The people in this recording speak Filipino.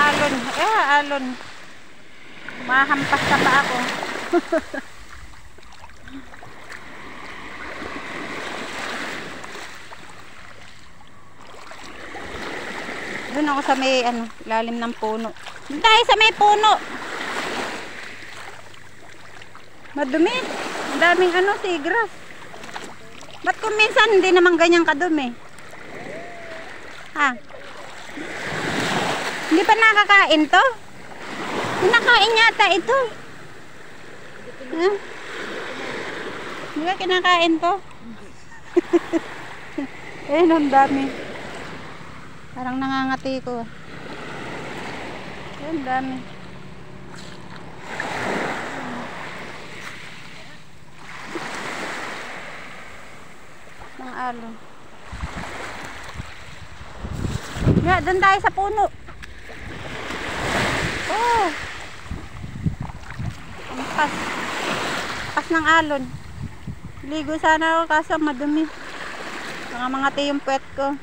alon. Alon. Mahampas na pa ako. Doon ako sa may lalim ng puno. Doon tayo sa may puno. Madumi. Ang daming seagrass. Ba't kung minsan hindi naman ganyan kadumi? Hindi pa nakakain to? Kinakain yata ito. Hindi ba kinakain to? Ang dami. Parang nangangati ko. Ang dami. Ng alon. Doon tayo sa puno. Ang pas ng alon. Ligo sana ako kaso madumi. Mga yung puwet ko.